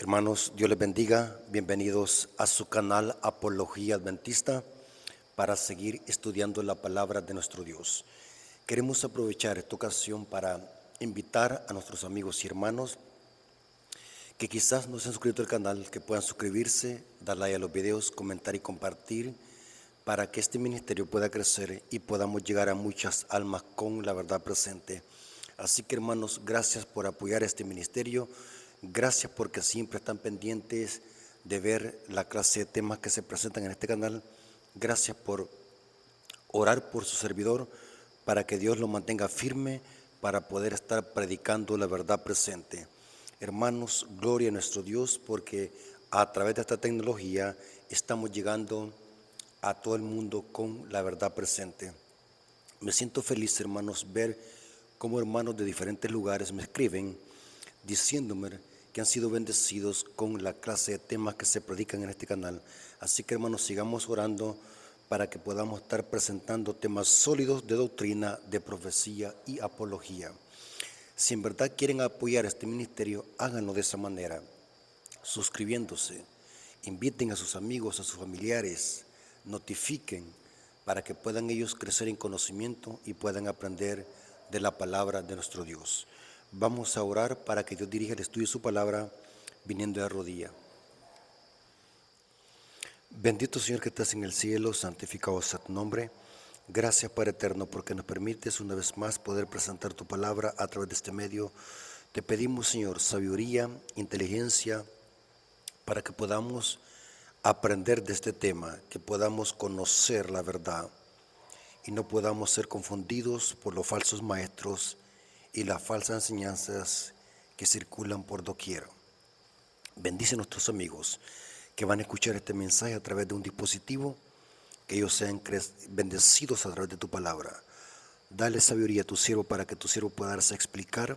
Hermanos, Dios les bendiga. Bienvenidos a su canal Apología Adventista para seguir estudiando la palabra de nuestro Dios. Queremos aprovechar esta ocasión para invitar a nuestros amigos y hermanos que quizás no se han suscrito al canal, que puedan suscribirse, dar like a los videos, comentar y compartir para que este ministerio pueda crecer y podamos llegar a muchas almas con la verdad presente. Así que, hermanos, gracias por apoyar este ministerio. Gracias porque siempre están pendientes de ver la clase de temas que se presentan en este canal. Gracias por orar por su servidor para que Dios lo mantenga firme para poder estar predicando la verdad presente. Hermanos, gloria a nuestro Dios porque a través de esta tecnología estamos llegando a todo el mundo con la verdad presente. Me siento feliz, hermanos, ver cómo hermanos de diferentes lugares me escriben diciéndome que han sido bendecidos con la clase de temas que se predican en este canal. Así que, hermanos, sigamos orando para que podamos estar presentando temas sólidos de doctrina, de profecía y apología. Si en verdad quieren apoyar este ministerio, háganlo de esa manera, suscribiéndose, inviten a sus amigos, a sus familiares, notifiquen para que puedan ellos crecer en conocimiento y puedan aprender de la palabra de nuestro Dios. Vamos a orar para que Dios dirija el estudio de su palabra viniendo de rodilla. Bendito Señor que estás en el cielo, santificado sea tu nombre. Gracias, Padre eterno, porque nos permites una vez más poder presentar tu palabra a través de este medio. Te pedimos, Señor, sabiduría, inteligencia, para que podamos aprender de este tema, que podamos conocer la verdad y no podamos ser confundidos por los falsos maestros y las falsas enseñanzas que circulan por doquier. Bendice a nuestros amigos que van a escuchar este mensaje a través de un dispositivo, que ellos sean bendecidos a través de tu palabra. Dale sabiduría a tu siervo para que tu siervo pueda darse a explicar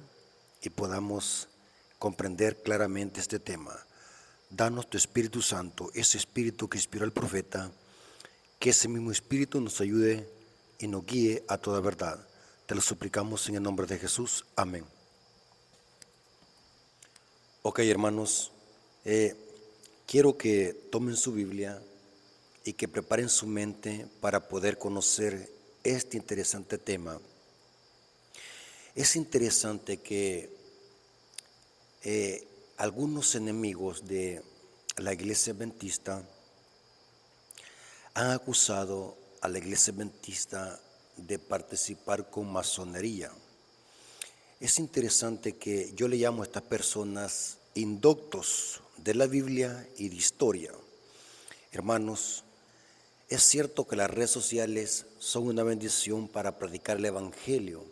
y podamos comprender claramente este tema. Danos tu Espíritu Santo, ese Espíritu que inspiró al profeta, que ese mismo Espíritu nos ayude y nos guíe a toda verdad. Te lo suplicamos en el nombre de Jesús. Amén. Ok, hermanos, quiero que tomen su Biblia y que preparen su mente para poder conocer este interesante tema. Es interesante que algunos enemigos de la iglesia adventista han acusado a la iglesia adventista de participar con masonería. Es interesante que yo le llamo a estas personas indoctos de la Biblia y de historia. Hermanos, es cierto que las redes sociales son una bendición para predicar el evangelio,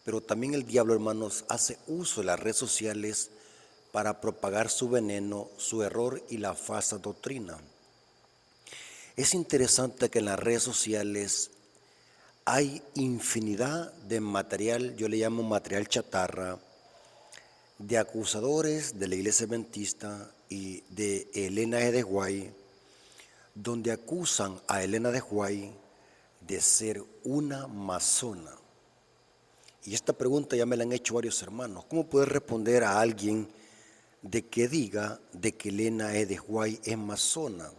pero también el diablo, hermanos, hace uso de las redes sociales para propagar su veneno, su error y la falsa doctrina. Es interesante que en las redes sociales hay infinidad de material, yo le llamo material chatarra, de acusadores de la iglesia adventista y de Elena de White, donde acusan a Elena de White de ser una masona. Y esta pregunta ya me la han hecho varios hermanos. ¿Cómo poder responder a alguien de que diga de que Elena de White es masona?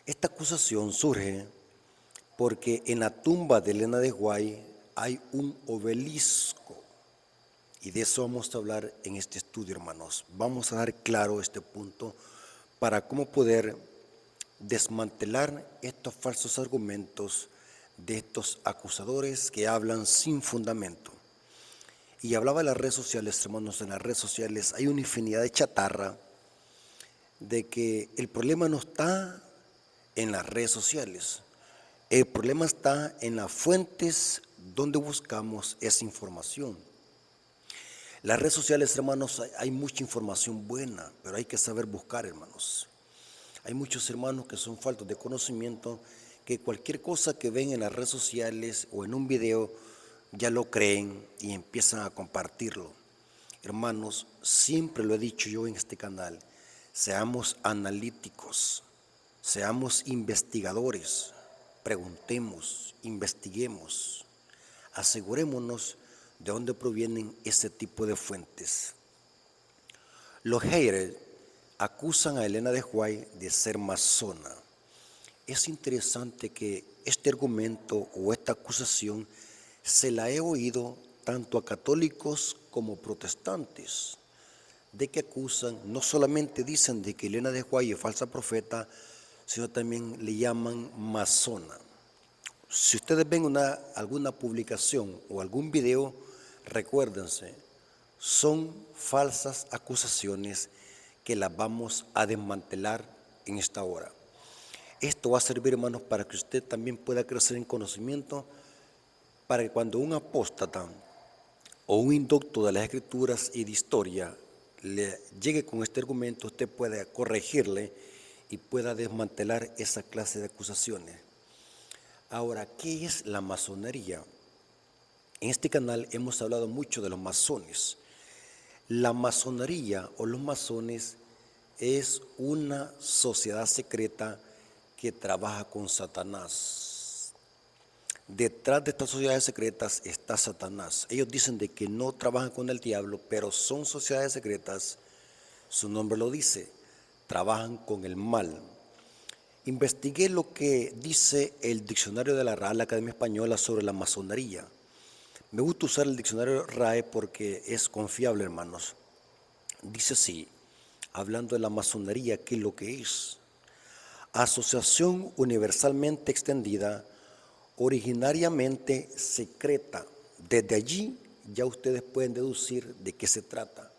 Esta acusación surge porque en la tumba de Elena de White hay un obelisco. Y de eso vamos a hablar en este estudio, hermanos. Vamos a dar claro este punto para cómo poder desmantelar estos falsos argumentos de estos acusadores que hablan sin fundamento. Y hablaba de las redes sociales, hermanos. En las redes sociales hay una infinidad de chatarra, de que el problema no está en las redes sociales. El problema está en las fuentes donde buscamos esa información. Las redes sociales, hermanos, hay mucha información buena, pero hay que saber buscar, hermanos. Hay muchos hermanos que son faltos de conocimiento, que cualquier cosa que ven en las redes sociales o en un video ya lo creen y empiezan a compartirlo. Hermanos, siempre lo he dicho yo en este canal, seamos analíticos, seamos investigadores, preguntemos, investiguemos, asegurémonos de dónde provienen ese tipo de fuentes. Los haters acusan a Elena de White de ser masona. Es interesante que este argumento o esta acusación se la he oído tanto a católicos como protestantes, de que acusan, no solamente dicen de que Elena de White es falsa profeta, sino también le llaman masona. Si ustedes ven alguna publicación o algún video, recuérdense, son falsas acusaciones que las vamos a desmantelar en esta hora. Esto va a servir, hermanos, para que usted también pueda crecer en conocimiento, para que cuando un apóstata o un indocto de las Escrituras y de historia le llegue con este argumento, usted pueda corregirle y pueda desmantelar esa clase de acusaciones. Ahora, ¿qué es la masonería? En este canal hemos hablado mucho de los masones. La masonería o los masones es una sociedad secreta que trabaja con Satanás. Detrás de estas sociedades secretas está Satanás. Ellos dicen de que no trabajan con el diablo, pero son sociedades secretas, su nombre lo dice, trabajan con el mal. Investigué lo que dice el diccionario de la Real Academia Española sobre la masonería. Me gusta usar el diccionario RAE porque es confiable, hermanos. Dice así, hablando de la masonería, ¿qué es lo que es? Asociación universalmente extendida, originariamente secreta. Desde allí ya ustedes pueden deducir de qué se trata.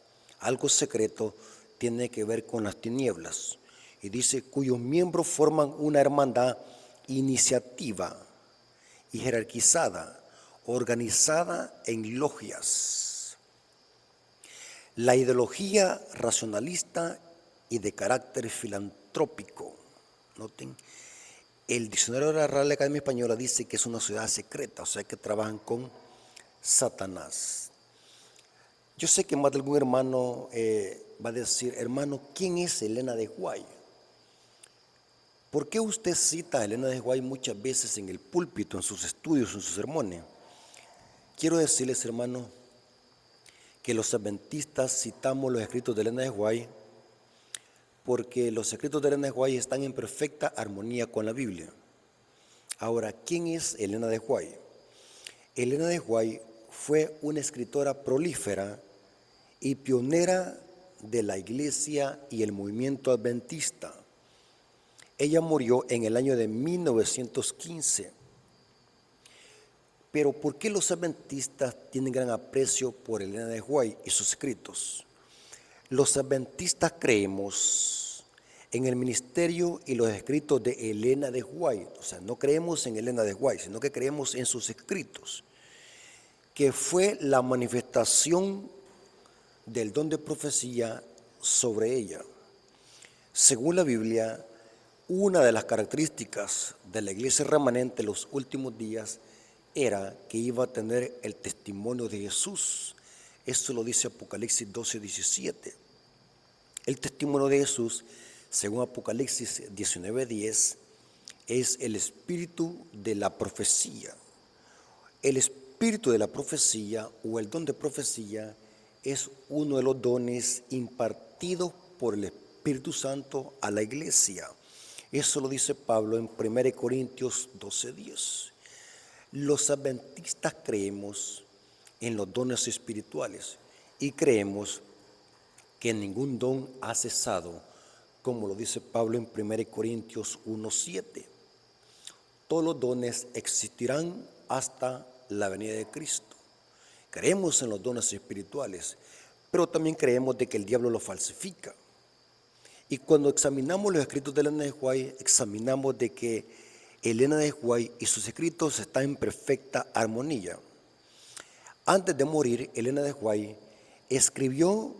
Algo secreto tiene que ver con las tinieblas. Y dice, cuyos miembros forman una hermandad iniciativa y jerarquizada, organizada en logias. La ideología racionalista y de carácter filantrópico. Noten, el diccionario de la Real Academia Española dice que es una sociedad secreta, o sea que trabajan con Satanás. Yo sé que más de algún hermano va a decir, hermano, ¿quién es Elena de White? ¿Por qué usted cita a Elena de White muchas veces en el púlpito, en sus estudios, en sus sermones? Quiero decirles, hermano, que los adventistas citamos los escritos de Elena de White porque los escritos de Elena de White están en perfecta armonía con la Biblia. Ahora, ¿quién es Elena de White? Elena de White fue una escritora prolífera y pionera de la iglesia y el movimiento adventista. Ella murió en el año de 1915. Pero ¿por qué los adventistas tienen gran aprecio por Elena de White y sus escritos? Los adventistas creemos en el ministerio y los escritos de Elena de White. O sea, no creemos en Elena de White, sino que creemos en sus escritos, que fue la manifestación del don de profecía sobre ella. Según la Biblia, una de las características de la iglesia remanente en los últimos días era que iba a tener el testimonio de Jesús. Esto lo dice Apocalipsis 12:17. El testimonio de Jesús, según Apocalipsis 19:10, es el espíritu de la profecía. El espíritu de la profecía o el don de profecía es uno de los dones impartidos por el Espíritu Santo a la iglesia. Eso lo dice Pablo en 1 Corintios 12:10. Los adventistas creemos en los dones espirituales y creemos que ningún don ha cesado, como lo dice Pablo en 1 Corintios 1:7. Todos los dones existirán hasta la venida de Cristo. Creemos en los dones espirituales, pero también creemos de que el diablo los falsifica. Y cuando examinamos los escritos de Elena de White, examinamos de que Elena de White y sus escritos están en perfecta armonía. Antes de morir, Elena de White escribió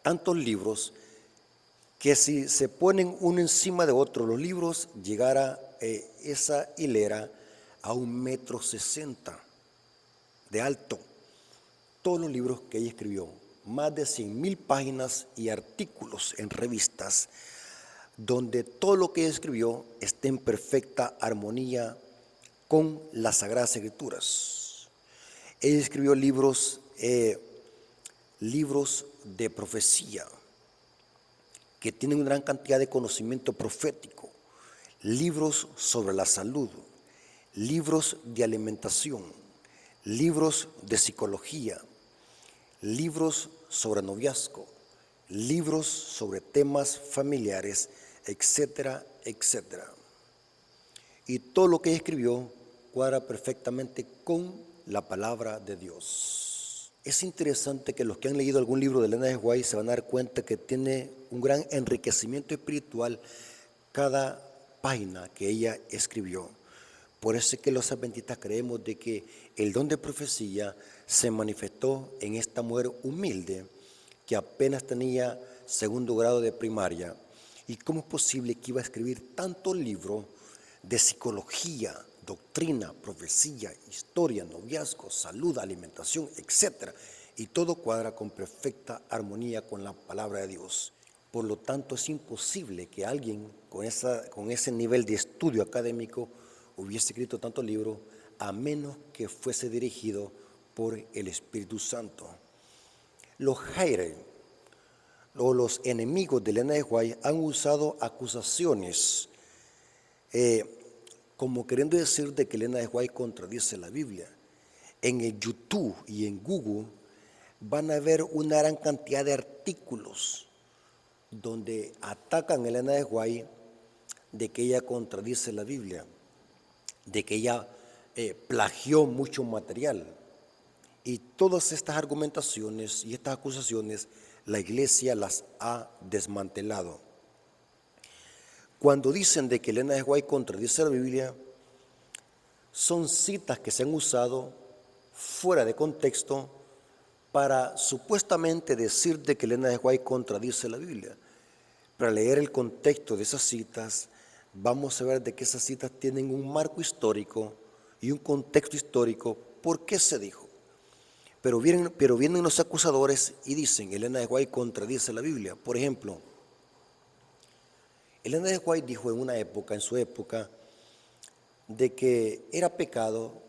tantos libros que si se ponen uno encima de otro, los libros llegara esa hilera a 1,60 m de alto. Todos los libros que ella escribió, más de 100,000 páginas y artículos en revistas, donde todo lo que ella escribió está en perfecta armonía con las Sagradas Escrituras. Ella escribió libros de profecía, que tienen una gran cantidad de conocimiento profético, libros sobre la salud, libros de alimentación, libros de psicología, libros sobre noviazgo, libros sobre temas familiares, etcétera, etcétera. Y todo lo que ella escribió cuadra perfectamente con la palabra de Dios. Es interesante que los que han leído algún libro de Elena de White se van a dar cuenta que tiene un gran enriquecimiento espiritual cada página que ella escribió. Por eso es que los adventistas creemos de que el don de profecía se manifestó en esta mujer humilde que apenas tenía segundo grado de primaria. ¿Y cómo es posible que iba a escribir tantos libros de psicología, doctrina, profecía, historia, noviazgo, salud, alimentación, etcétera? Y todo cuadra con perfecta armonía con la palabra de Dios. Por lo tanto, es imposible que alguien con ese nivel de estudio académico hubiese escrito tantos libros, a menos que fuese dirigido por el Espíritu Santo. Los haters o los enemigos de Elena de White han usado acusaciones como queriendo decir de que Elena de White contradice la Biblia. En el YouTube y en Google van a ver una gran cantidad de artículos donde atacan a Elena de White de que ella contradice la Biblia, de que ella plagió mucho material. Y todas estas argumentaciones y estas acusaciones la iglesia las ha desmantelado. Cuando dicen de que Elena de White contradice la Biblia, son citas que se han usado fuera de contexto para supuestamente decir de que Elena de White contradice la Biblia. Para leer el contexto de esas citas, vamos a ver de que esas citas tienen un marco histórico y un contexto histórico. ¿Por qué se dijo? Pero vienen los acusadores y dicen, Elena de White contradice la Biblia. Por ejemplo, Elena de White dijo en su época, de que era pecado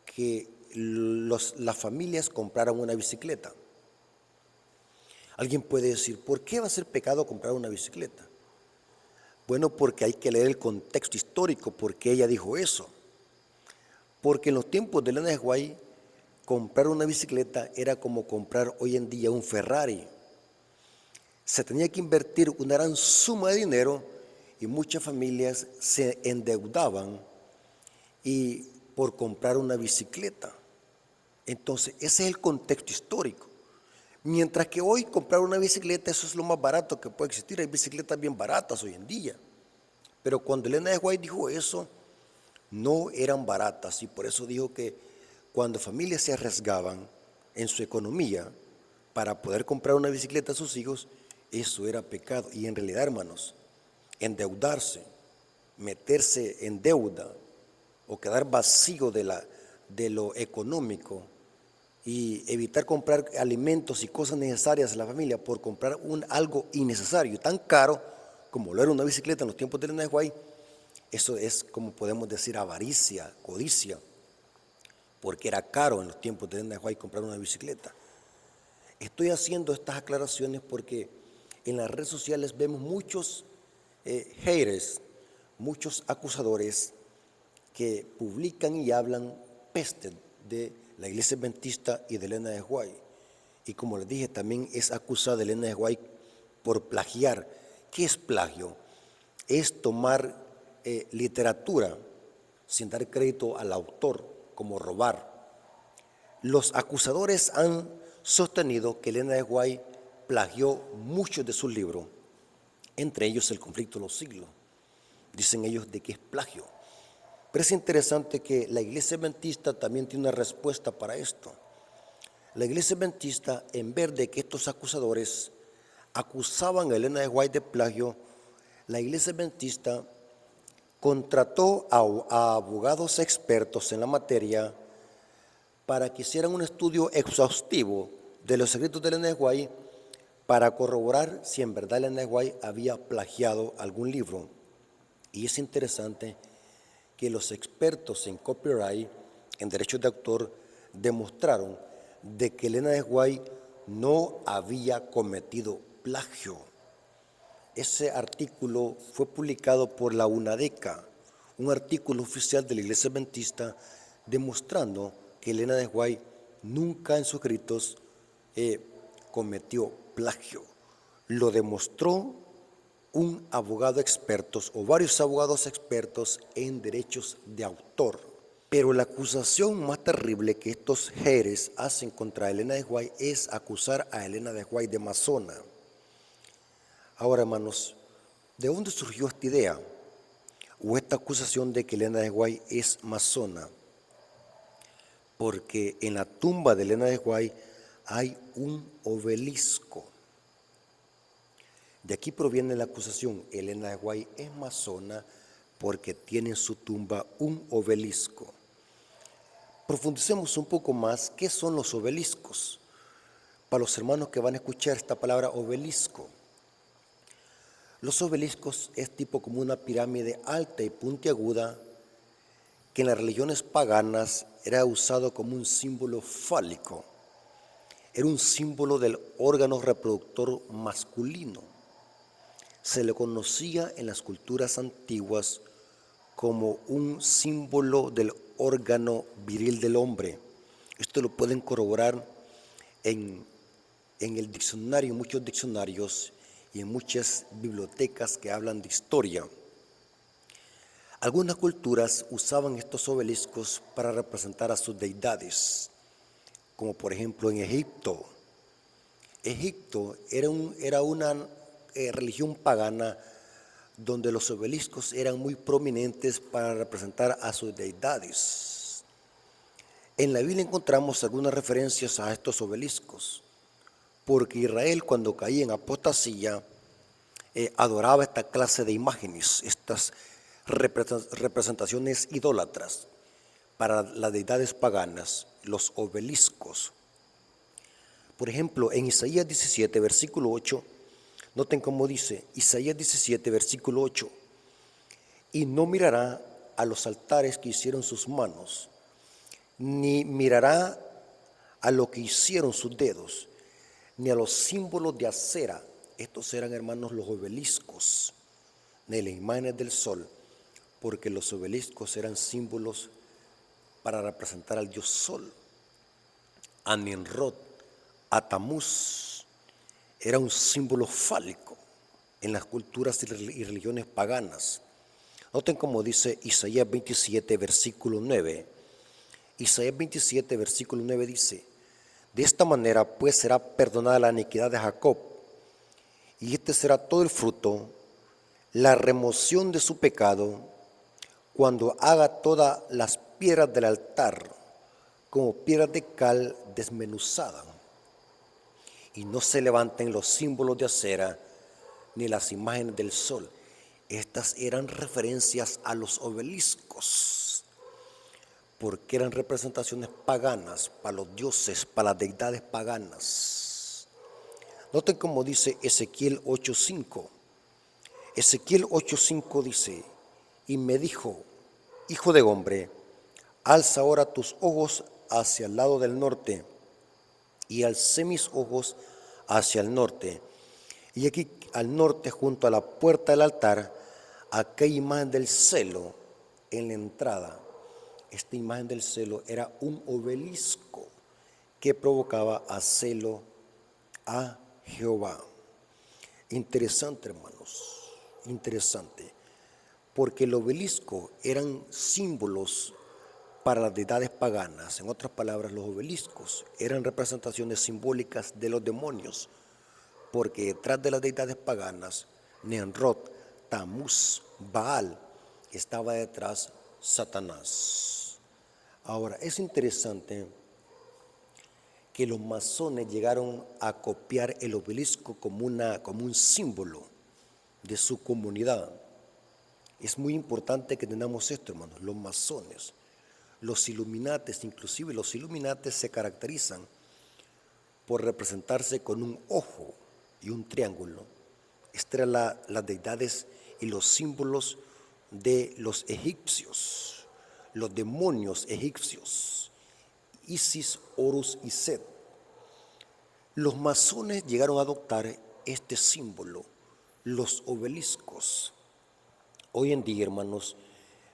que las familias compraran una bicicleta. Alguien puede decir, ¿por qué va a ser pecado comprar una bicicleta? Bueno, porque hay que leer el contexto histórico, porque ella dijo eso. Porque en los tiempos de Elena de White, comprar una bicicleta era como comprar hoy en día un Ferrari. Se tenía que invertir una gran suma de dinero y muchas familias se endeudaban y por comprar una bicicleta. Entonces, ese es el contexto histórico. Mientras que hoy comprar una bicicleta, eso es lo más barato que puede existir. Hay bicicletas bien baratas hoy en día. Pero cuando Elena de White dijo eso, no eran baratas. Y por eso dijo que cuando familias se arriesgaban en su economía para poder comprar una bicicleta a sus hijos, eso era pecado. Y en realidad, hermanos, endeudarse, meterse en deuda o quedar vacío de lo económico y evitar comprar alimentos y cosas necesarias a la familia por comprar algo innecesario, tan caro como lo era una bicicleta en los tiempos de Elena de White, eso es, como podemos decir, avaricia, codicia, porque era caro en los tiempos de Elena de White comprar una bicicleta. Estoy haciendo estas aclaraciones porque en las redes sociales vemos muchos haters, muchos acusadores que publican y hablan peste de la iglesia adventista y de Elena de White. Y como les dije, también es acusada Elena de White por plagiar. ¿Qué es plagio? Es tomar literatura sin dar crédito al autor, como robar. Los acusadores han sostenido que Elena de White plagió muchos de sus libros, entre ellos El conflicto de los siglos. Dicen ellos de que es plagio. Pero es interesante que la iglesia adventista también tiene una respuesta para esto. La iglesia adventista, en vez de que estos acusadores acusaban a Elena de White de plagio, la iglesia adventista contrató a abogados expertos en la materia para que hicieran un estudio exhaustivo de los escritos de Elena de White para corroborar si en verdad Elena de White había plagiado algún libro. Y es interesante que los expertos en copyright, en derechos de autor, demostraron de que Elena de White no había cometido plagio. Ese artículo fue publicado por la UNADECA, un artículo oficial de la Iglesia Adventista demostrando que Elena de White nunca en sus escritos cometió plagio. Lo demostró un abogado experto o varios abogados expertos en derechos de autor. Pero la acusación más terrible que estos jeres hacen contra Elena de White es acusar a Elena de White de masona. Ahora, hermanos, ¿de dónde surgió esta idea o esta acusación de que Elena de White es masona? Porque en la tumba de Elena de White hay un obelisco. De aquí proviene la acusación. Elena de White es masona porque tiene en su tumba un obelisco. Profundicemos un poco más. ¿Qué son los obeliscos? Para los hermanos que van a escuchar esta palabra obelisco. Los obeliscos es tipo como una pirámide alta y puntiaguda que en las religiones paganas era usado como un símbolo fálico. Era un símbolo del órgano reproductor masculino. Se le conocía en las culturas antiguas como un símbolo del órgano viril del hombre. Esto lo pueden corroborar en el diccionario, en muchos diccionarios y en muchas bibliotecas que hablan de historia. Algunas culturas usaban estos obeliscos para representar a sus deidades, como por ejemplo en Egipto. Egipto era una religión pagana donde los obeliscos eran muy prominentes para representar a sus deidades. En la Biblia encontramos algunas referencias a estos obeliscos, porque Israel cuando caía en apostasía adoraba esta clase de imágenes, estas representaciones idólatras para las deidades paganas, los obeliscos. Por ejemplo, en Isaías 17, versículo 8, noten cómo dice, Isaías 17, versículo 8, y no mirará a los altares que hicieron sus manos, ni mirará a lo que hicieron sus dedos, ni a los símbolos de acera. Estos eran, hermanos, los obeliscos, de las imágenes del sol, porque los obeliscos eran símbolos para representar al dios sol. A Nimrod, a Tamuz, era un símbolo fálico en las culturas y religiones paganas. Noten cómo dice Isaías 27, versículo 9. Isaías 27, versículo 9 dice, de esta manera pues será perdonada la iniquidad de Jacob, y este será todo el fruto, la remoción de su pecado, cuando haga todas las piedras del altar como piedras de cal desmenuzada, y no se levanten los símbolos de acera ni las imágenes del sol. Estas eran referencias a los obeliscos, porque eran representaciones paganas para los dioses, para las deidades paganas. Noten cómo dice Ezequiel 8:5. Ezequiel 8:5 dice, y me dijo, hijo de hombre, alza ahora tus ojos hacia el lado del norte, y alcé mis ojos hacia el norte, y aquí al norte junto a la puerta del altar, aquella imagen del celo en la entrada. Esta imagen del celo era un obelisco que provocaba a celo a Jehová. Interesante, hermanos, interesante, porque el obelisco eran símbolos para las deidades paganas. En otras palabras, los obeliscos eran representaciones simbólicas de los demonios, porque detrás de las deidades paganas, Nimrod, Tamuz, Baal, estaba detrás Satanás. Ahora, es interesante que los masones llegaron a copiar el obelisco como un símbolo de su comunidad. Es muy importante que tengamos esto, hermanos. Los masones, los iluminates, inclusive los iluminates se caracterizan por representarse con un ojo y un triángulo. Estas eran las deidades y los símbolos de los egipcios, los demonios egipcios, Isis, Horus y Set. Los masones llegaron a adoptar este símbolo, los obeliscos. Hoy en día, hermanos,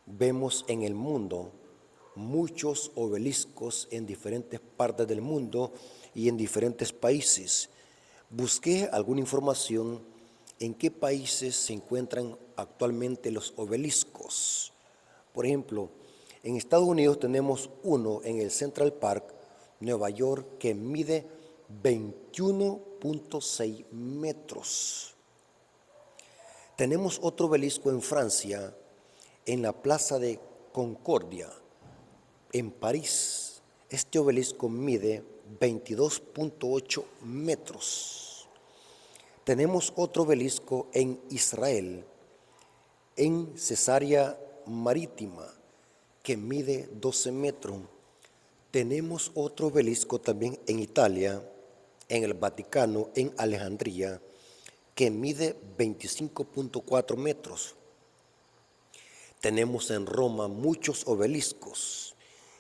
vemos en el mundo muchos obeliscos en diferentes partes del mundo y en diferentes países. Busqué alguna información en qué países se encuentran actualmente los obeliscos. Por ejemplo, en Estados Unidos tenemos uno en el Central Park, Nueva York, que mide 21.6 metros. Tenemos otro obelisco en Francia, en la Plaza de Concordia, en París. Este obelisco mide 22.8 metros. Tenemos otro obelisco en Israel, en Cesarea Marítima, que mide 12 metros. Tenemos otro obelisco también en Italia, en el Vaticano, en Alejandría, que mide 25.4 metros. Tenemos en Roma muchos obeliscos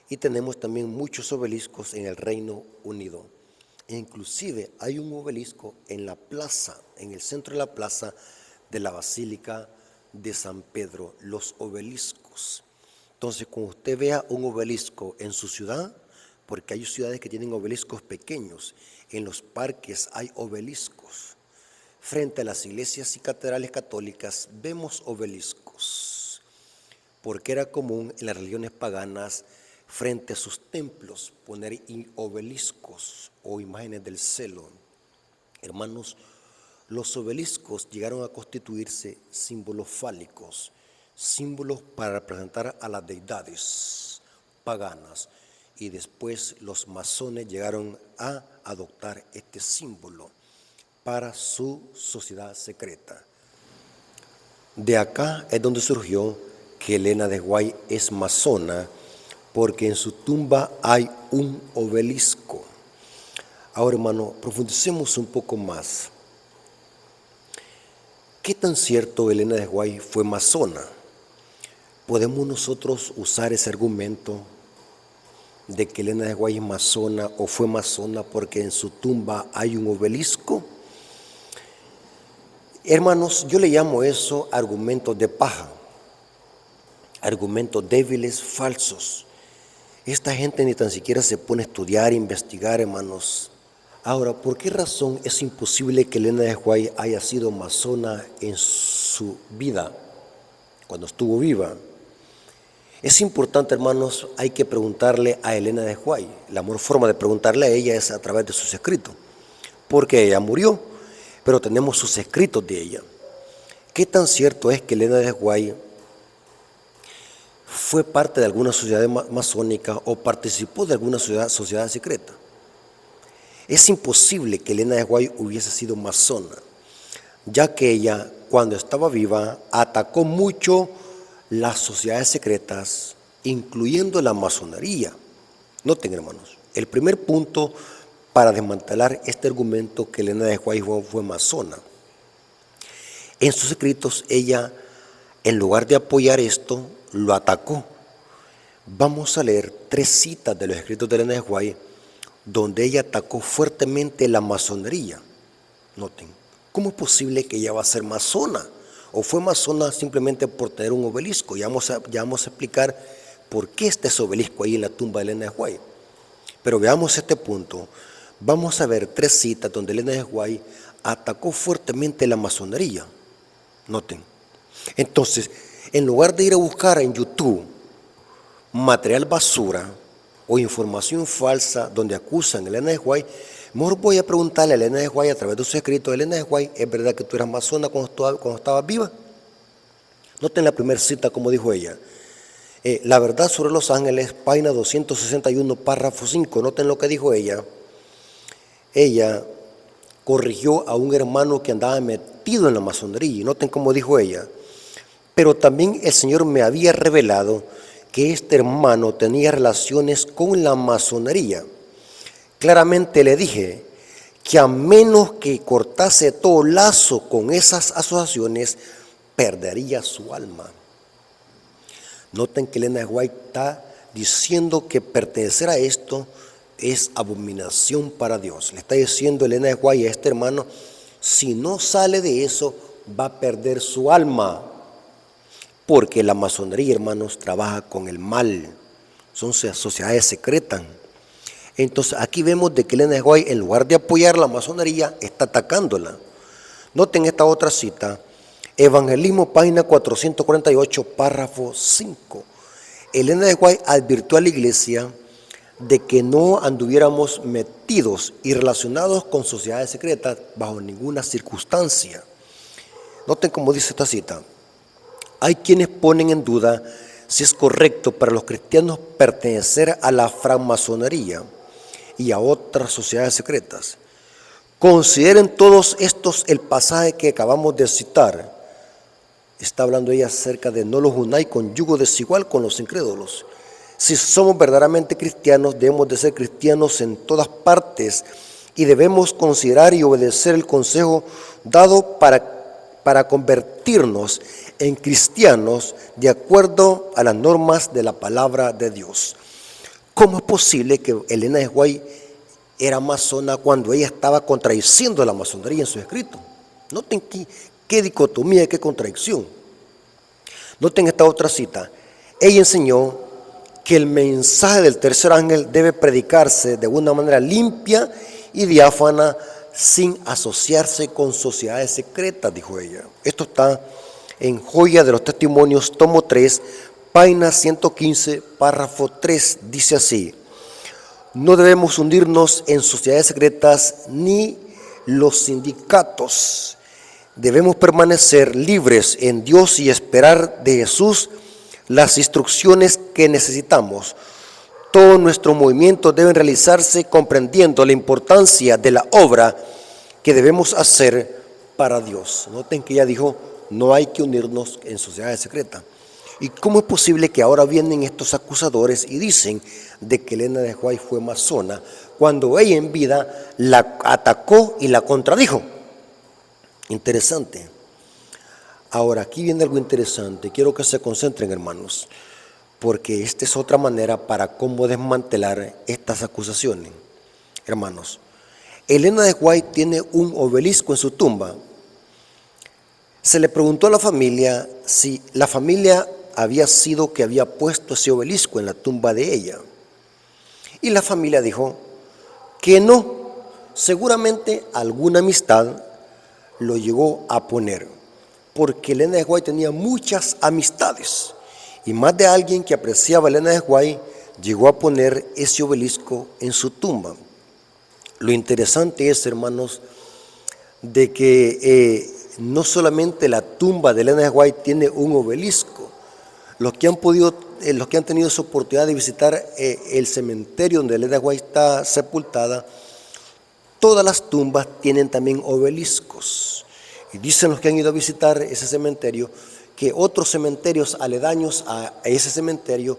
y tenemos también muchos obeliscos en el Reino Unido. Inclusive hay un obelisco en la plaza, en el centro de la plaza de la Basílica de San Pedro, los obeliscos. Entonces, cuando usted vea un obelisco en su ciudad, porque hay ciudades que tienen obeliscos pequeños, en los parques hay obeliscos. Frente a las iglesias y catedrales católicas vemos obeliscos, porque era común en las religiones paganas, frente a sus templos, poner obeliscos o imágenes del cielo. Hermanos, los obeliscos llegaron a constituirse símbolos fálicos, símbolos para representar a las deidades paganas, y después los masones llegaron a adoptar este símbolo para su sociedad secreta. De acá es donde surgió que Elena de White es masona, porque en su tumba hay un obelisco. Ahora, hermano, profundicemos un poco más. ¿Qué tan cierto Elena de White fue masona? ¿Podemos nosotros usar ese argumento de que Elena de White es masona o fue masona porque en su tumba hay un obelisco? Hermanos, yo le llamo eso argumentos de paja, argumentos débiles, falsos. Esta gente ni tan siquiera se pone a estudiar, investigar, hermanos. Ahora, ¿por qué razón es imposible que Elena de White haya sido masona en su vida, cuando estuvo viva? Es importante, hermanos, hay que preguntarle a Elena de White. La mejor forma de preguntarle a ella es a través de sus escritos, porque ella murió, pero tenemos sus escritos de ella. ¿Qué tan cierto es que Elena de White fue parte de alguna sociedad masónica o participó de alguna sociedad secreta? Es imposible que Elena de White hubiese sido masona, ya que ella, cuando estaba viva, atacó mucho las sociedades secretas, incluyendo la masonería. Noten, hermanos, el primer punto para desmantelar este argumento que Elena de White fue masona. En sus escritos, ella, en lugar de apoyar esto, lo atacó. Vamos a leer 3 citas de los escritos de Elena de White, donde ella atacó fuertemente la masonería. Noten, ¿cómo es posible que ella va a ser masona? ¿O fue masona simplemente por tener un obelisco? Ya vamos a explicar por qué está ese obelisco ahí en la tumba de Elena de White. Pero veamos este punto. Vamos a ver 3 citas donde Elena de White atacó fuertemente la masonería. Noten. Entonces, en lugar de ir a buscar en YouTube material basura o información falsa donde acusan a Elena de White, mejor voy a preguntarle a Elena de White a través de sus escritos: Elena de White, ¿es verdad que tú eras masona cuando estabas viva? Noten la primera cita como dijo ella. La verdad sobre los ángeles, página 261, párrafo 5. Noten lo que dijo ella. Ella corrigió a un hermano que andaba metido en la masonería. Y noten cómo dijo ella: pero también el Señor me había revelado que este hermano tenía relaciones con la masonería. Claramente le dije que a menos que cortase todo lazo con esas asociaciones, perdería su alma. Noten que Elena de White está diciendo que pertenecer a esto es abominación para Dios. Le está diciendo Elena de White a este hermano, si no sale de eso, va a perder su alma. Porque la masonería, hermanos, trabaja con el mal. Son sociedades secretas. Entonces aquí vemos de que Elena de White, en lugar de apoyar la masonería, está atacándola. Noten esta otra cita. Evangelismo, página 448, párrafo 5. Elena de White advirtió a la iglesia de que no anduviéramos metidos y relacionados con sociedades secretas bajo ninguna circunstancia. Noten cómo dice esta cita. Hay quienes ponen en duda si es correcto para los cristianos pertenecer a la francmasonería y a otras sociedades secretas. Consideren todos estos el pasaje que acabamos de citar. Está hablando ella acerca de no los unáis con yugo desigual con los incrédulos. Si somos verdaderamente cristianos, debemos de ser cristianos en todas partes y debemos considerar y obedecer el consejo dado para convertirnos en cristianos de acuerdo a las normas de la palabra de Dios. ¿Cómo es posible que Elena de White era masona cuando ella estaba contradiciendo la masonería en su escrito? Noten qué dicotomía, qué contradicción. Noten esta otra cita. Ella enseñó que el mensaje del tercer ángel debe predicarse de una manera limpia y diáfana sin asociarse con sociedades secretas, dijo ella. Esto está en Joya de los Testimonios, tomo 3, página 115, párrafo 3, dice así: no debemos hundirnos en sociedades secretas ni los sindicatos. Debemos permanecer libres en Dios y esperar de Jesús las instrucciones que necesitamos. Todos nuestros movimientos deben realizarse comprendiendo la importancia de la obra que debemos hacer para Dios. Noten que ella dijo, no hay que unirnos en sociedades secretas. ¿Y cómo es posible que ahora vienen estos acusadores y dicen de que Elena de White fue masona cuando ella en vida la atacó y la contradijo? Interesante. Ahora, aquí viene algo interesante. Quiero que se concentren, hermanos, porque esta es otra manera para cómo desmantelar estas acusaciones. Hermanos, Elena de White tiene un obelisco en su tumba. Se le preguntó a la familia si la familia había sido que había puesto ese obelisco en la tumba de ella. Y la familia dijo que no, seguramente alguna amistad lo llegó a poner, porque Elena de White tenía muchas amistades y más de alguien que apreciaba a Elena de White llegó a poner ese obelisco en su tumba. Lo interesante es, hermanos, de que no solamente la tumba de Elena de White tiene un obelisco. Los que han tenido esa oportunidad de visitar el cementerio donde Elena de White está sepultada, todas las tumbas tienen también obeliscos. Y dicen los que han ido a visitar ese cementerio que otros cementerios aledaños a ese cementerio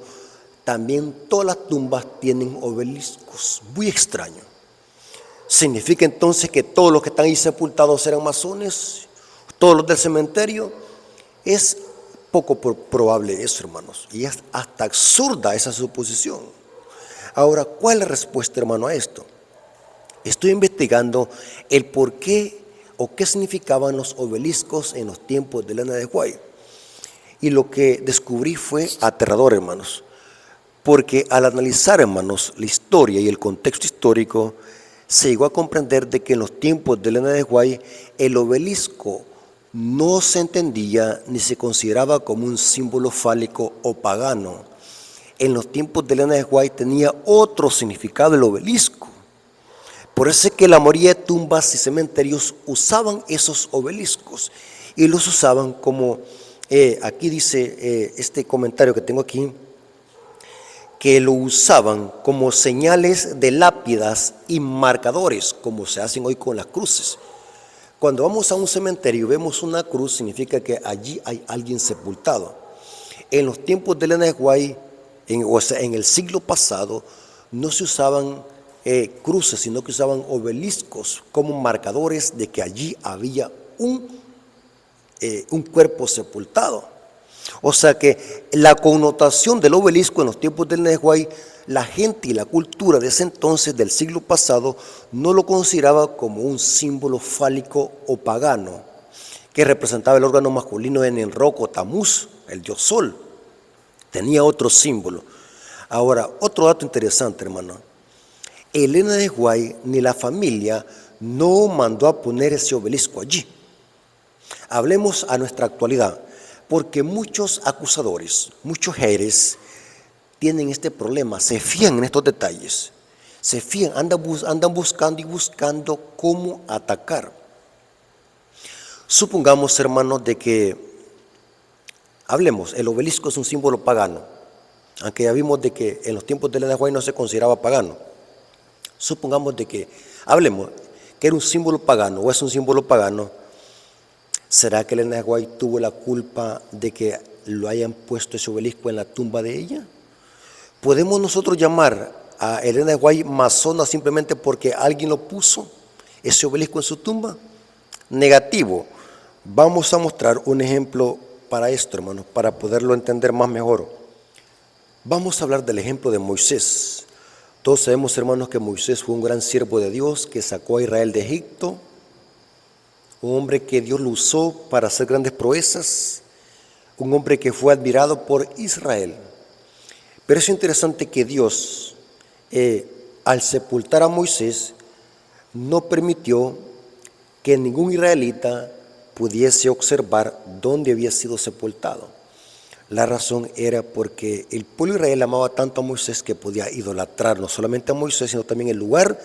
también todas las tumbas tienen obeliscos. Muy extraño. ¿Significa entonces que todos los que están ahí sepultados eran masones? ¿Todos los del cementerio? Es poco probable eso, hermanos. Y es hasta absurda esa suposición. Ahora, ¿cuál es la respuesta, hermano, a esto? Estoy investigando el por qué o qué significaban los obeliscos en los tiempos de Elena de White. Y lo que descubrí fue aterrador, hermanos. Porque al analizar, hermanos, la historia y el contexto histórico, se llegó a comprender de que en los tiempos de Elena de White el obelisco no se entendía ni se consideraba como un símbolo fálico o pagano. En los tiempos de Elena de White tenía otro significado el obelisco. Por eso es que la mayoría de tumbas y cementerios usaban esos obeliscos y los usaban como, aquí dice este comentario que tengo aquí, que lo usaban como señales de lápidas y marcadores, como se hacen hoy con las cruces. Cuando vamos a un cementerio y vemos una cruz, significa que allí hay alguien sepultado. En los tiempos de Elena de White, en el siglo pasado, no se usaban cruces, sino que usaban obeliscos como marcadores de que allí había un cuerpo sepultado. O sea que la connotación del obelisco en los tiempos del Elena de White, la gente y la cultura de ese entonces, del siglo pasado, no lo consideraba como un símbolo fálico o pagano, que representaba el órgano masculino en el roco Tamuz, el dios sol. Tenía otro símbolo. Ahora, otro dato interesante, hermano. Elena de White ni la familia no mandó a poner ese obelisco allí. Hablemos a nuestra actualidad, porque muchos acusadores, muchos haters, tienen este problema, se fían en estos detalles, se fían, andan buscando y buscando cómo atacar. Supongamos, hermanos, de que, hablemos, el obelisco es un símbolo pagano, aunque ya vimos de que en los tiempos de Elena de White no se consideraba pagano. Supongamos de que, hablemos, que era un símbolo pagano o es un símbolo pagano. ¿Será que Elena de White tuvo la culpa de que lo hayan puesto ese obelisco en la tumba de ella? ¿Podemos nosotros llamar a Elena de White masona simplemente porque alguien lo puso, ese obelisco en su tumba? Negativo. Vamos a mostrar un ejemplo para esto, hermanos, para poderlo entender más mejor. Vamos a hablar del ejemplo de Moisés. Todos sabemos, hermanos, que Moisés fue un gran siervo de Dios que sacó a Israel de Egipto, un hombre que Dios lo usó para hacer grandes proezas, un hombre que fue admirado por Israel. Pero es interesante que Dios, al sepultar a Moisés, no permitió que ningún israelita pudiese observar dónde había sido sepultado. La razón era porque el pueblo de Israel amaba tanto a Moisés que podía idolatrar no solamente a Moisés, sino también el lugar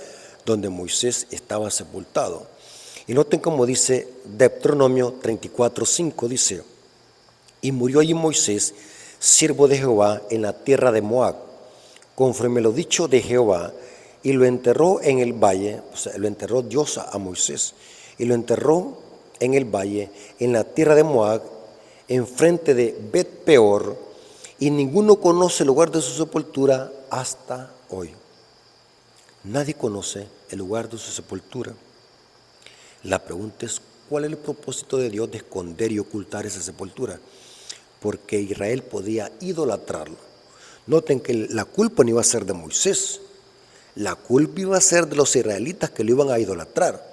donde Moisés estaba sepultado. Y noten cómo dice Deuteronomio 34:5, dice: y murió allí Moisés, siervo de Jehová, en la tierra de Moab, conforme lo dicho de Jehová, y lo enterró en el valle, o sea, lo enterró Dios a Moisés, y lo enterró en el valle, en la tierra de Moab, enfrente de Bet Peor, y ninguno conoce el lugar de su sepultura hasta hoy. Nadie conoce el lugar de su sepultura. La pregunta es, ¿cuál es el propósito de Dios de esconder y ocultar esa sepultura? Porque Israel podía idolatrarlo. Noten que la culpa no iba a ser de Moisés, la culpa iba a ser de los israelitas que lo iban a idolatrar.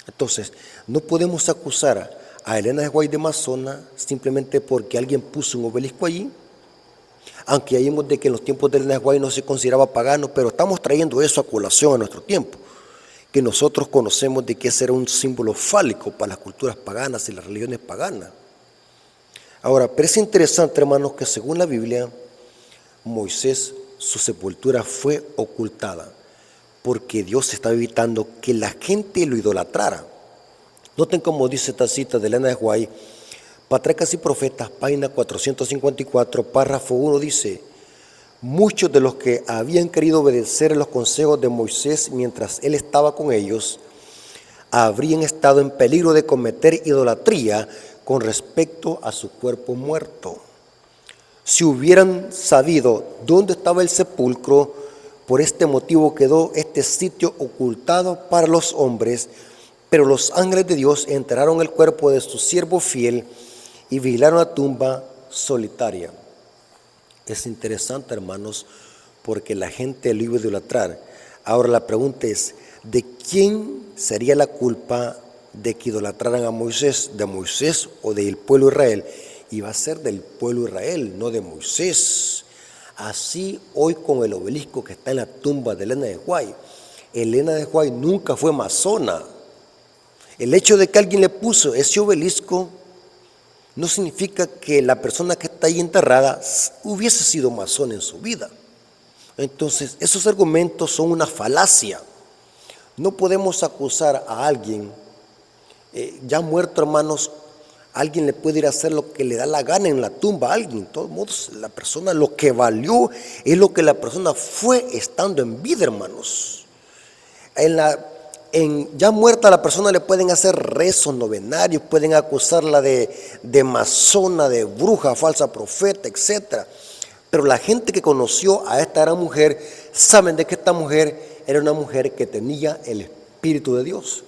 Entonces, no podemos acusar a Elena de White de masona simplemente porque alguien puso un obelisco allí, aunque ya vimos de que en los tiempos de Elena de White no se consideraba pagano, pero estamos trayendo eso a colación a nuestro tiempo, que nosotros conocemos de que ese era un símbolo fálico para las culturas paganas y las religiones paganas. Ahora, pero es interesante, hermanos, que según la Biblia, Moisés, su sepultura fue ocultada, porque Dios estaba evitando que la gente lo idolatrara. Noten cómo dice esta cita de Elena de White, Patriarcas y Profetas, página 454, párrafo 1, dice: muchos de los que habían querido obedecer los consejos de Moisés mientras él estaba con ellos, habrían estado en peligro de cometer idolatría con respecto a su cuerpo muerto. Si hubieran sabido dónde estaba el sepulcro, por este motivo quedó este sitio ocultado para los hombres, pero los ángeles de Dios enterraron el cuerpo de su siervo fiel y vigilaron la tumba solitaria. Es interesante, hermanos, porque la gente lo iba a idolatrar. Ahora la pregunta es, ¿de quién sería la culpa de que idolatraran a Moisés? ¿De Moisés o del pueblo de Israel? Iba a ser del pueblo de Israel, no de Moisés. Así hoy con el obelisco que está en la tumba de Elena de White. Elena de White nunca fue masona. El hecho de que alguien le puso ese obelisco no significa que la persona que está ahí enterrada hubiese sido masón en su vida. Entonces, esos argumentos son una falacia. No podemos acusar a alguien, ya muerto, hermanos. Alguien le puede ir a hacer lo que le da la gana en la tumba a alguien. De todos modos, la persona, lo que valió es lo que la persona fue estando en vida, hermanos. Ya muerta la persona le pueden hacer rezos novenarios, pueden acusarla de masona, de bruja, falsa profeta, etc. Pero la gente que conoció a esta gran mujer saben de que esta mujer era una mujer que tenía el Espíritu de Dios.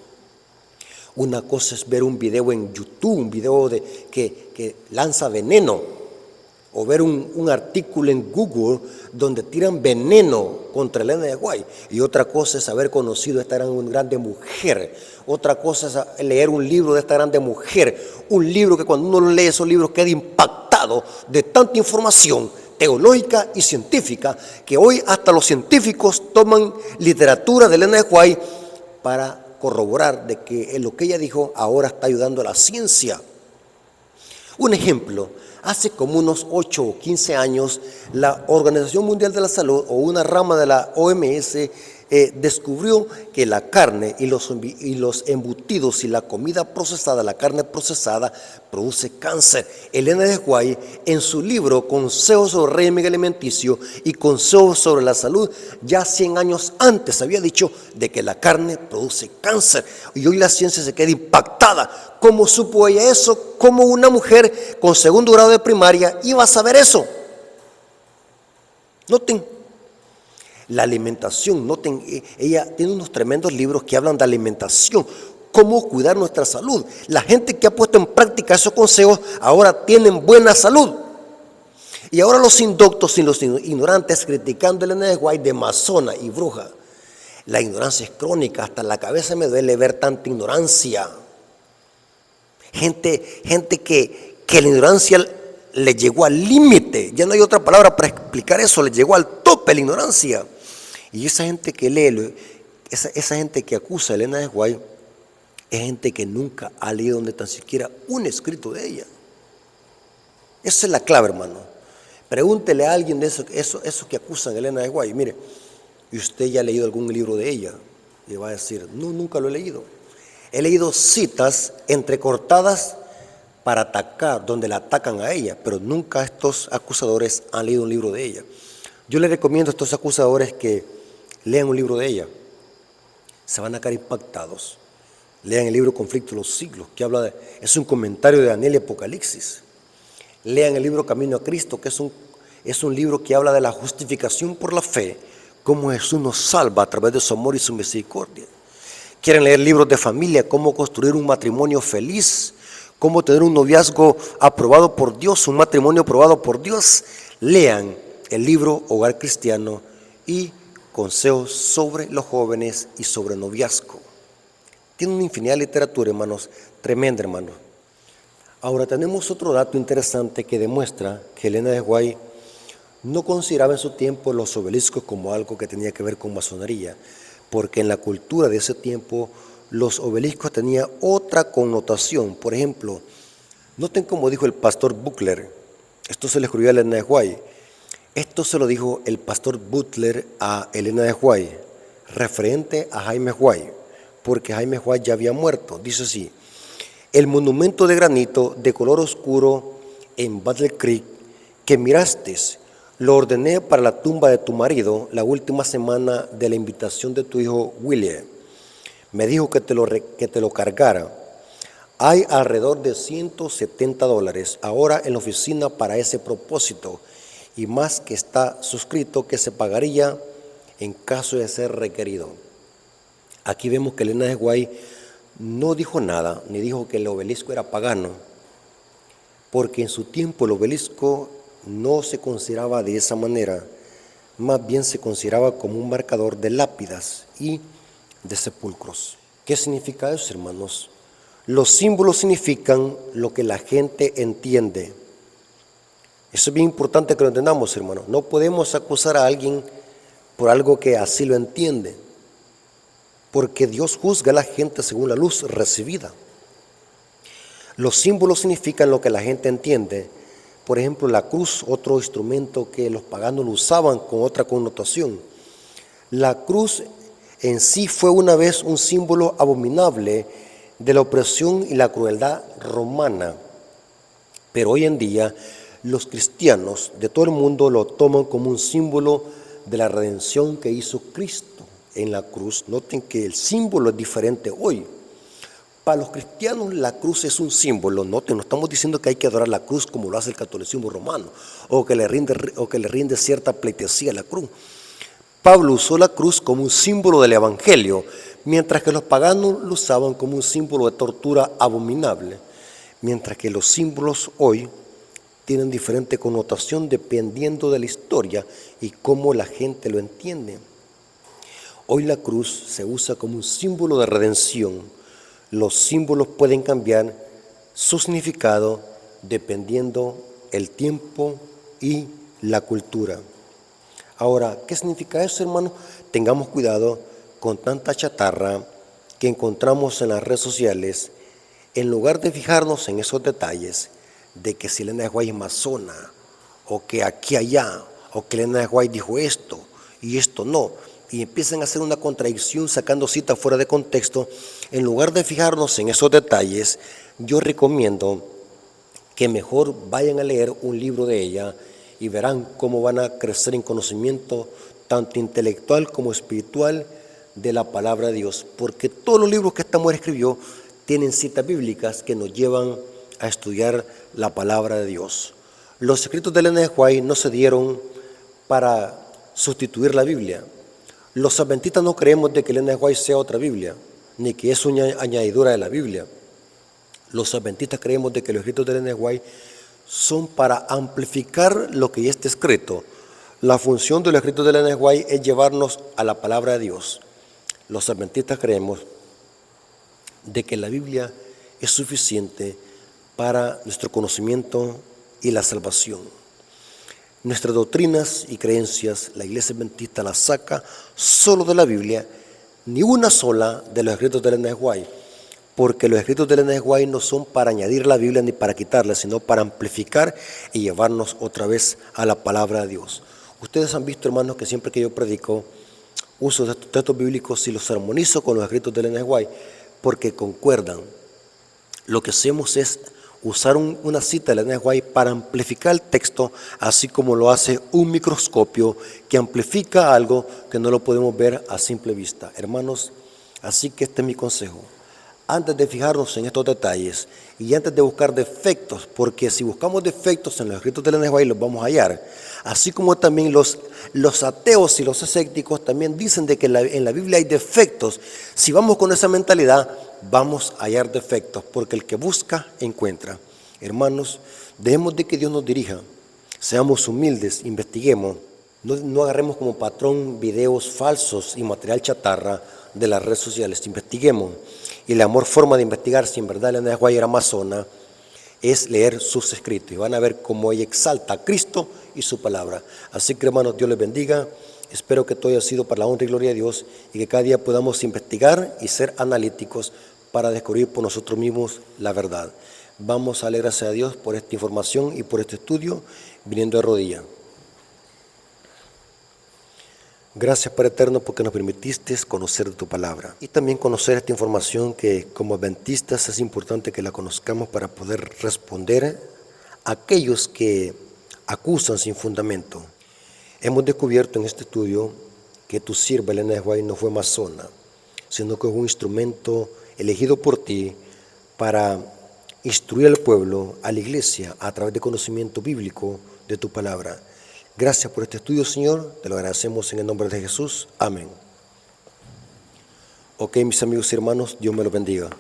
Una cosa es ver un video en YouTube, un video que lanza veneno, o ver un artículo en Google donde tiran veneno contra Elena de White. Y otra cosa es haber conocido a esta grande mujer. Otra cosa es leer un libro de esta grande mujer. Un libro que cuando uno lee esos libros queda impactado de tanta información teológica y científica, que hoy hasta los científicos toman literatura de Elena de White para corroborar de que lo que ella dijo ahora está ayudando a la ciencia. Un ejemplo, hace como unos 8 o 15 años, la Organización Mundial de la Salud, o una rama de la OMS, descubrió que la carne y los embutidos y la comida procesada, la carne procesada, produce cáncer. Elena de White, en su libro Consejos sobre régimen alimenticio y Consejos sobre la salud, ya 100 años antes había dicho de que la carne produce cáncer. Y hoy la ciencia se queda impactada. ¿Cómo supo ella eso? ¿Cómo una mujer con segundo grado de primaria iba a saber eso? Noten. La alimentación, noten, ella tiene unos tremendos libros que hablan de alimentación, cómo cuidar nuestra salud. La gente que ha puesto en práctica esos consejos ahora tienen buena salud. Y ahora los indoctos y los ignorantes criticando a Elena de White de masona y bruja. La ignorancia es crónica, hasta la cabeza me duele ver tanta ignorancia. Gente que la ignorancia le llegó al límite, ya no hay otra palabra para explicar eso, le llegó al tope la ignorancia. Y esa gente que lee, esa gente que acusa a Elena de White, es gente que nunca ha leído ni tan siquiera un escrito de ella. Esa es la clave, hermano. Pregúntele a alguien de eso que acusan a Elena de White, mire, ¿y usted ya ha leído algún libro de ella? Y va a decir, no, nunca lo he leído. He leído citas entrecortadas para atacar, donde la atacan a ella, pero nunca estos acusadores han leído un libro de ella. Yo les recomiendo a estos acusadores que lean un libro de ella. Se van a quedar impactados. Lean el libro Conflicto de los Siglos, que es un comentario de Daniel y Apocalipsis. Lean el libro Camino a Cristo, que es un libro que habla de la justificación por la fe, cómo Jesús nos salva a través de su amor y su misericordia. Quieren leer libros de familia, cómo construir un matrimonio feliz, cómo tener un noviazgo aprobado por Dios, un matrimonio aprobado por Dios. Lean el libro Hogar Cristiano y Consejos sobre los jóvenes y sobre noviazgo. Tiene una infinidad de literatura, hermanos, tremenda, hermanos. Ahora tenemos otro dato interesante que demuestra que Elena de White no consideraba en su tiempo los obeliscos como algo que tenía que ver con masonería, porque en la cultura de ese tiempo los obeliscos tenían otra connotación. Por ejemplo, noten cómo dijo el pastor Butler, esto se le escribió a Elena de White, esto se lo dijo el pastor Butler a Elena de White, referente a Jaime White, porque Jaime White ya había muerto. Dice así: el monumento de granito de color oscuro en Battle Creek que miraste, lo ordené para la tumba de tu marido la última semana de la invitación de tu hijo William. Me dijo que te lo cargara. Hay alrededor de $170 ahora en la oficina para ese propósito, y más que está suscrito que se pagaría en caso de ser requerido. Aquí vemos que Elena de White no dijo nada, ni dijo que el obelisco era pagano, porque en su tiempo el obelisco no se consideraba de esa manera, más bien se consideraba como un marcador de lápidas y de sepulcros. ¿Qué significa eso, hermanos? Los símbolos significan lo que la gente entiende. Eso es bien importante que lo entendamos, hermanos. No podemos acusar a alguien por algo que así lo entiende, porque Dios juzga a la gente según la luz recibida. Los símbolos significan lo que la gente entiende. Por ejemplo, la cruz, otro instrumento que los paganos lo usaban con otra connotación. La cruz en sí fue una vez un símbolo abominable de la opresión y la crueldad romana, pero hoy en día los cristianos de todo el mundo lo toman como un símbolo de la redención que hizo Cristo en la cruz. Noten que el símbolo es diferente hoy. Para los cristianos la cruz es un símbolo. Noten, no estamos diciendo que hay que adorar la cruz como lo hace el catolicismo romano, o que le rinde cierta pleitesía a la cruz. Pablo usó la cruz como un símbolo del evangelio, mientras que los paganos lo usaban como un símbolo de tortura abominable, mientras que los símbolos hoy tienen diferente connotación dependiendo de la historia y cómo la gente lo entiende. Hoy la cruz se usa como un símbolo de redención. Los símbolos pueden cambiar su significado dependiendo el tiempo y la cultura. Ahora, ¿qué significa eso, hermano? Tengamos cuidado con tanta chatarra que encontramos en las redes sociales. En lugar de fijarnos en esos detalles de que si Elena de White es masona, o que aquí allá, o que Elena de White dijo esto y esto no, y empiezan a hacer una contradicción sacando citas fuera de contexto, en lugar de fijarnos en esos detalles, yo recomiendo que mejor vayan a leer un libro de ella y verán cómo van a crecer en conocimiento tanto intelectual como espiritual de la palabra de Dios, porque todos los libros que esta mujer escribió tienen citas bíblicas que nos llevan a estudiar la palabra de Dios. Los escritos de Elena de White no se dieron para sustituir la Biblia. Los adventistas no creemos de que Elena de White sea otra Biblia, ni que es una añadidura de la Biblia. Los adventistas creemos de que los escritos de Elena de White son para amplificar lo que ya está escrito. La función de los escritos de Elena de White es llevarnos a la palabra de Dios. Los adventistas creemos de que la Biblia es suficiente para nuestro conocimiento y la salvación. Nuestras doctrinas y creencias, la Iglesia Adventista las saca solo de la Biblia, ni una sola de los escritos de Elena de White, porque los escritos de Elena de White no son para añadir la Biblia ni para quitarla, sino para amplificar y llevarnos otra vez a la palabra de Dios. Ustedes han visto, hermanos, que siempre que yo predico, uso de estos textos bíblicos y los armonizo con los escritos de Elena de White, porque concuerdan. Lo que hacemos es usar una cita de Elena de White para amplificar el texto, así como lo hace un microscopio que amplifica algo que no lo podemos ver a simple vista. Hermanos, así que este es mi consejo. Antes de fijarnos en estos detalles y antes de buscar defectos, porque si buscamos defectos en los escritos de Elena de White los vamos a hallar, así como también los ateos y los escépticos también dicen de que en la Biblia hay defectos. Si vamos con esa mentalidad, vamos a hallar defectos, porque el que busca, encuentra. Hermanos, dejemos de que Dios nos dirija, seamos humildes, investiguemos, no agarremos como patrón videos falsos y material chatarra de las redes sociales, investiguemos. Y la mejor forma de investigar si en verdad Elena de White era masona es leer sus escritos, y van a ver cómo ella exalta a Cristo y su palabra. Así que, hermanos, Dios les bendiga. Espero que todo haya sido para la honra y gloria de Dios, y que cada día podamos investigar y ser analíticos para descubrir por nosotros mismos la verdad. Vamos a darle gracias a Dios por esta información y por este estudio, viniendo de rodillas. Gracias, Padre eterno, porque nos permitiste conocer de tu palabra y también conocer esta información que como adventistas es importante que la conozcamos para poder responder a aquellos que acusan sin fundamento. Hemos descubierto en este estudio que tu sierva Elena de White no fue masona, sino que es un instrumento elegido por ti para instruir al pueblo, a la iglesia, a través de conocimiento bíblico de tu palabra. Gracias por este estudio, Señor, te lo agradecemos en el nombre de Jesús. Amén. Ok, mis amigos y hermanos, Dios me los bendiga.